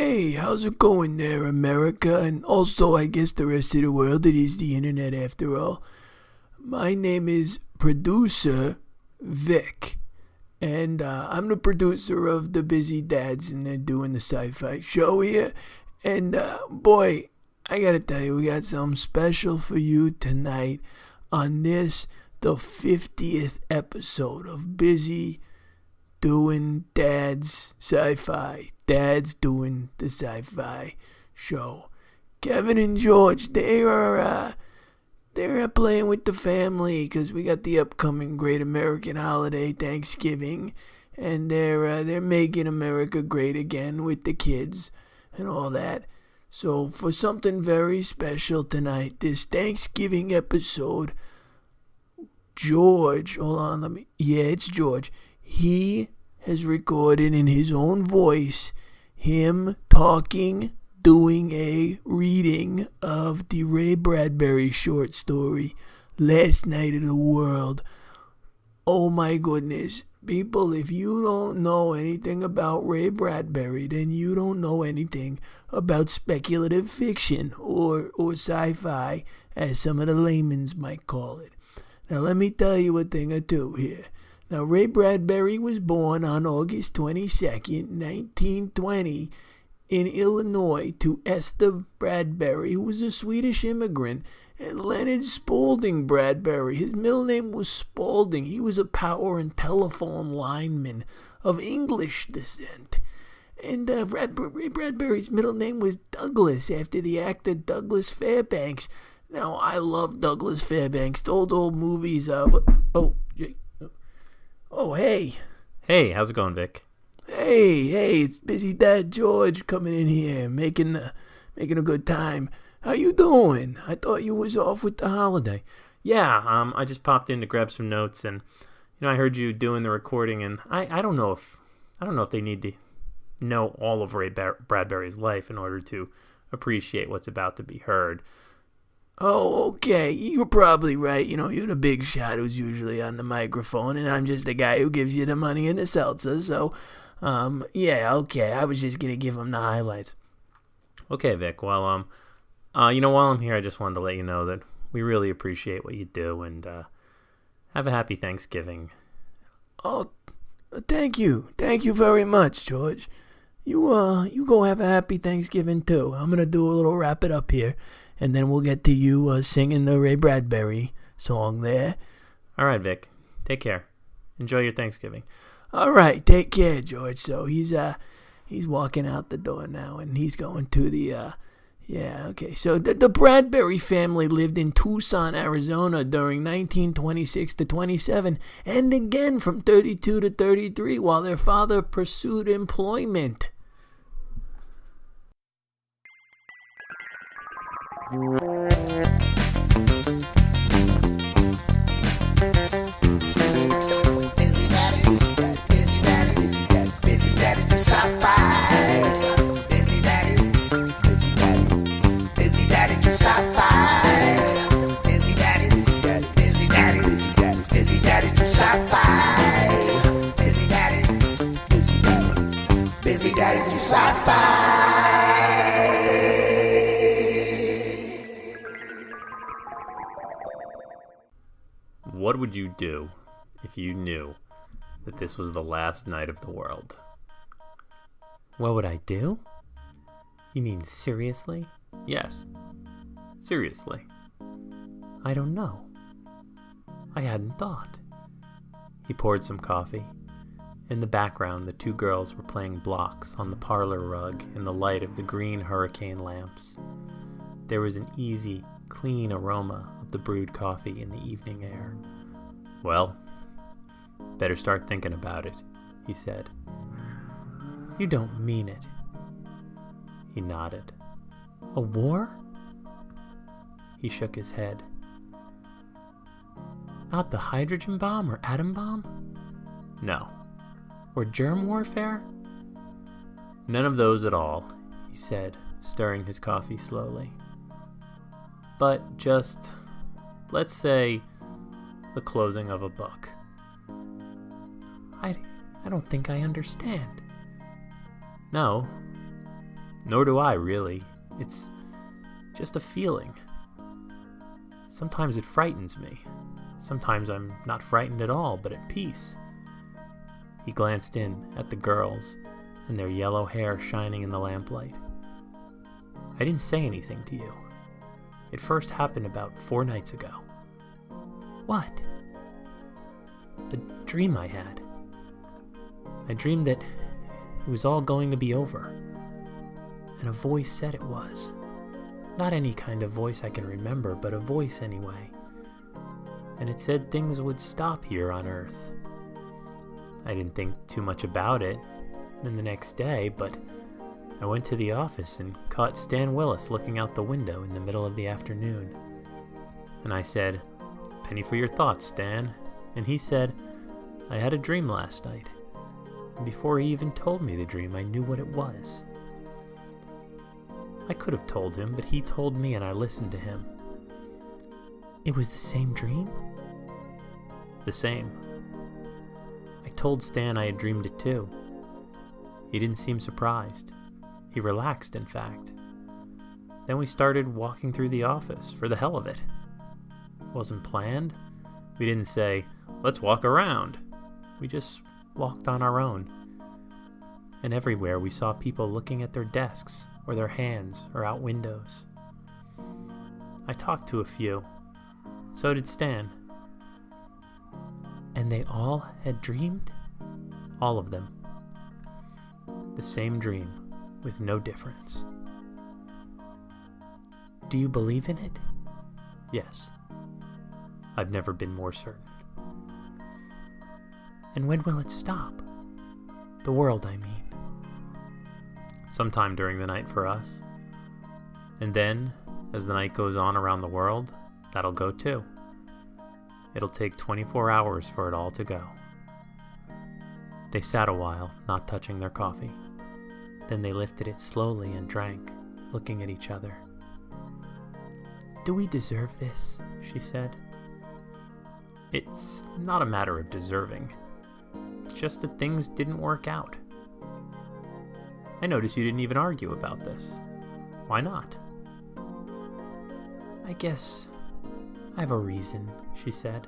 Hey, how's it going there, America? And also, I guess the rest of the world. It is the internet after all. My name is Producer Vic. And I'm the producer of The Busy Dads, and they're doing the Sci-Fi show here. And boy, I gotta tell you, we got something special for you tonight on this, the 50th episode of Busy Doing Dad's Sci-Fi. Dad's doing the Sci-Fi show. Kevin and George, they're playing with the family because we got the upcoming great American holiday, Thanksgiving, and they're making America great again with the kids and all that. So for something very special tonight, this Thanksgiving episode, George, it's George. He has recorded in his own voice him doing a reading of the Ray Bradbury short story, Last Night of the World. Oh my goodness. People, if you don't know anything about Ray Bradbury, then you don't know anything about speculative fiction or sci-fi, as some of the laymen's might call it. Now let me tell you a thing or two here. Now, Ray Bradbury was born on August 22nd, 1920, in Illinois to Esther Bradbury, who was a Swedish immigrant, and Leonard Spaulding Bradbury. His middle name was Spaulding. He was a power and telephone lineman of English descent. And Ray Bradbury's middle name was Douglas, after the actor Douglas Fairbanks. Now, I love Douglas Fairbanks. Those old movies, Oh, hey. Hey, how's it going, Vic? Hey, it's Busy Dad George coming in here, making a good time. How you doing? I thought you was off with the holiday. Yeah, I just popped in to grab some notes, and I heard you doing the recording, and I don't know if they need to know all of Ray Bradbury's life in order to appreciate what's about to be heard. Oh, okay. You're probably right. You're the big shot who's usually on the microphone, and I'm just the guy who gives you the money and the seltzer. So, yeah, okay. I was just gonna give him the highlights. Okay, Vic. Well, while I'm here, I just wanted to let you know that we really appreciate what you do, and have a happy Thanksgiving. Oh, thank you. Thank you very much, George. You go have a happy Thanksgiving too. I'm gonna do a little wrap it up here. And then we'll get to you singing the Ray Bradbury song there. All right, Vic. Take care. Enjoy your Thanksgiving. All right. Take care, George. So he's walking out the door now, and he's going to the okay. So the Bradbury family lived in Tucson, Arizona during 1926 to 27, and again from 32 to 33 while their father pursued employment. Busy daddies do sci-fi. Busy daddies do sci-fi. Busy daddies do sci-fi. Busy daddies do sci-fi. What would you do if you knew that this was the last night of the world? What would I do? You mean seriously? Yes. Seriously. I don't know. I hadn't thought. He poured some coffee. In the background, the two girls were playing blocks on the parlor rug in the light of the green hurricane lamps. There was an easy, clean aroma of the brewed coffee in the evening air. Well, better start thinking about it, he said. You don't mean it. He nodded. A war? He shook his head. Not the hydrogen bomb or atom bomb? No. Or germ warfare? None of those at all, he said, stirring his coffee slowly. But just, let's say, the closing of a book. I don't think I understand. No, Nor do I, really. It's just a feeling. Sometimes it frightens me. Sometimes I'm not frightened at all, but at peace. He glanced in at the girls and their yellow hair shining in the lamplight. I didn't say anything to you. It first happened about 4 nights ago. What? A dream I had. I dreamed that it was all going to be over. And a voice said it was. Not any kind of voice I can remember, but a voice anyway. And it said things would stop here on Earth. I didn't think too much about it then the next day, but I went to the office and caught Stan Willis looking out the window in the middle of the afternoon. And I said, "Penny for your thoughts, Stan." And he said, "I had a dream last night." And before he even told me the dream, I knew what it was. I could have told him, but he told me and I listened to him. It was the same dream? The same. I told Stan I had dreamed it too. He didn't seem surprised. He relaxed, in fact. Then we started walking through the office, for the hell of it. It wasn't planned. We didn't say, "Let's walk around." We just walked on our own. And everywhere we saw people looking at their desks, or their hands, or out windows. I talked to a few. So did Stan. And they all had dreamed? All of them. The same dream, with no difference. Do you believe in it? Yes. I've never been more certain. And when will it stop? The world, I mean. Sometime during the night for us. And then, as the night goes on around the world, that'll go too. It'll take 24 hours for it all to go. They sat a while, not touching their coffee. Then they lifted it slowly and drank, looking at each other. "Do we deserve this?" she said. It's not a matter of deserving. It's just that things didn't work out. I noticed you didn't even argue about this. Why not? "I guess I have a reason," she said.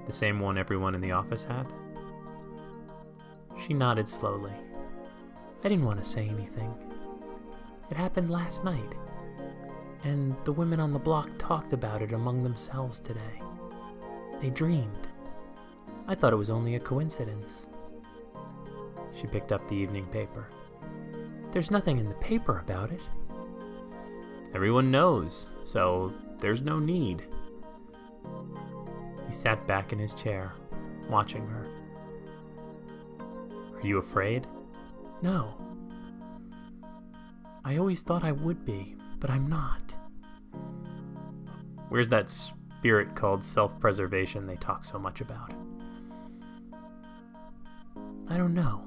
The same one everyone in the office had? She nodded slowly. "I didn't want to say anything. It happened last night, and the women on the block talked about it among themselves today. They dreamed. I thought it was only a coincidence." She picked up the evening paper. "There's nothing in the paper about it." Everyone knows, so there's no need. He sat back in his chair, watching her. Are you afraid? "No. I always thought I would be, but I'm not." Where's that spirit called self-preservation they talk so much about? "I don't know.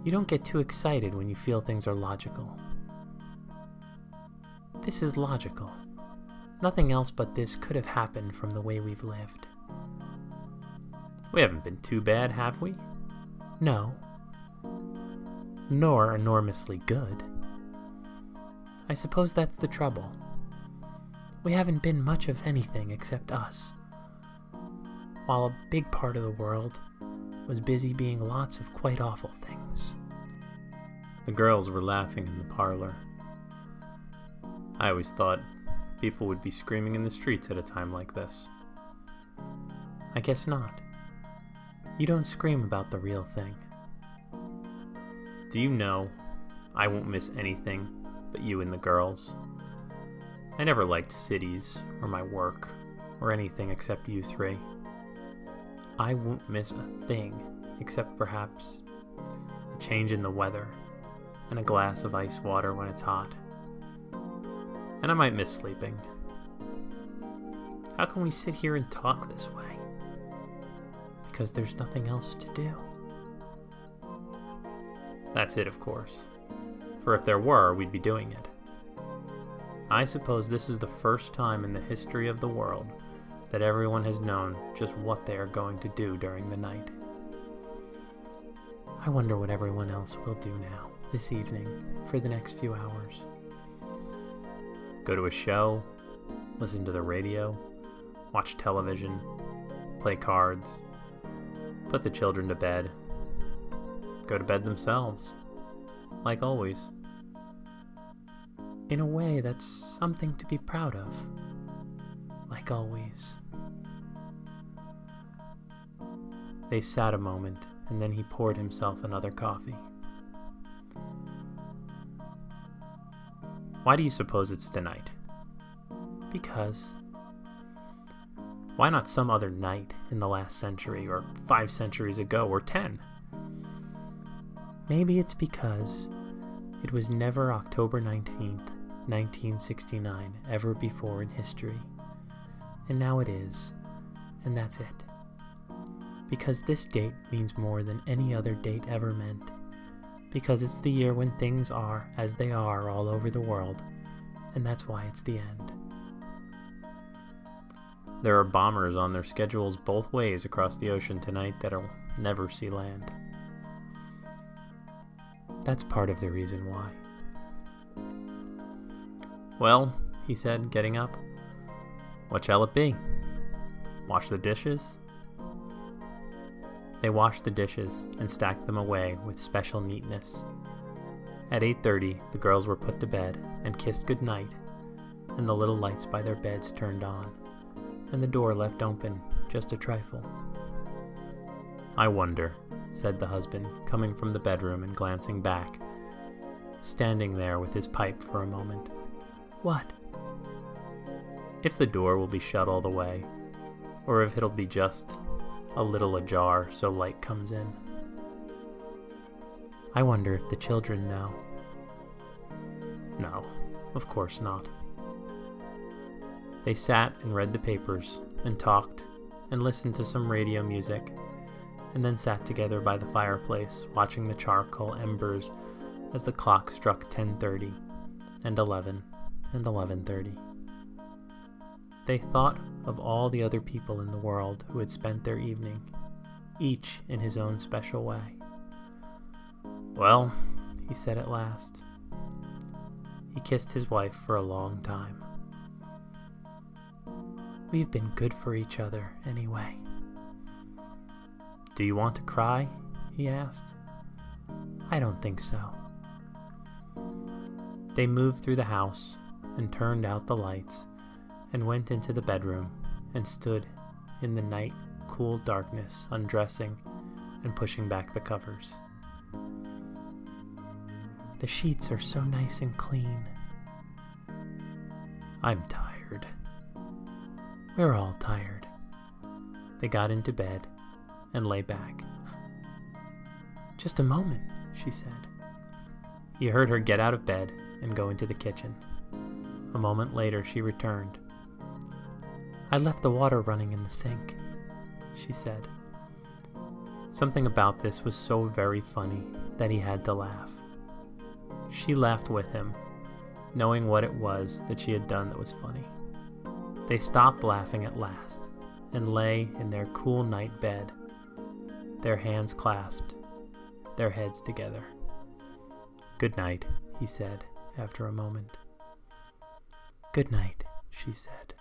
You don't get too excited when you feel things are logical. This is logical. Nothing else but this could have happened from the way we've lived." We haven't been too bad, have we? "No. Nor enormously good. I suppose that's the trouble. We haven't been much of anything except us, while a big part of the world was busy being lots of quite awful things." The girls were laughing in the parlor. I always thought people would be screaming in the streets at a time like this. "I guess not. You don't scream about the real thing." Do you know, I won't miss anything but you and the girls. I never liked cities, or my work, or anything except you three. I won't miss a thing, except perhaps the change in the weather, and a glass of ice water when it's hot. And I might miss sleeping. How can we sit here and talk this way? Because there's nothing else to do. That's it, of course. For if there were, we'd be doing it. I suppose this is the first time in the history of the world that everyone has known just what they are going to do during the night. I wonder what everyone else will do now, this evening, for the next few hours. Go to a show, listen to the radio, watch television, play cards, put the children to bed, go to bed themselves, like always. In a way, that's something to be proud of, like always. They sat a moment, and then he poured himself another coffee. Why do you suppose it's tonight? Because Why not some other night in the last century, or 5 centuries ago, or 10? maybe it's because it was never October 19th, 1969, ever before in history. And now it is, and that's it. Because this date means more than any other date ever meant. Because it's the year when things are as they are all over the world, and that's why it's the end. There are bombers on their schedules both ways across the ocean tonight that'll never see land. That's part of the reason why. Well, he said, getting up, what shall it be? Wash the dishes? They washed the dishes and stacked them away with special neatness. At 8:30, the girls were put to bed and kissed goodnight, and the little lights by their beds turned on, and the door left open just a trifle. I wonder, said the husband, coming from the bedroom and glancing back, standing there with his pipe for a moment. What? If the door will be shut all the way, or if it'll be just a little ajar so light comes in. I wonder if the children know. No, of course not. They sat and read the papers, and talked, and listened to some radio music, and then sat together by the fireplace, watching the charcoal embers as the clock struck 10:30, and 11, and 11:30. They thought of all the other people in the world who had spent their evening, each in his own special way. Well, he said at last. He kissed his wife for a long time. We've been good for each other, anyway. Do you want to cry? He asked. I don't think so. They moved through the house and turned out the lights and went into the bedroom and stood in the night cool darkness, undressing and pushing back the covers. The sheets are so nice and clean. I'm tired. We're all tired. They got into bed and lay back. Just a moment, she said. He heard her get out of bed and go into the kitchen. A moment later, she returned. I left the water running in the sink, she said. Something about this was so very funny that he had to laugh. She laughed with him, knowing what it was that she had done that was funny. They stopped laughing at last and lay in their cool night bed, their hands clasped, their heads together. Good night, he said after a moment. Good night, she said.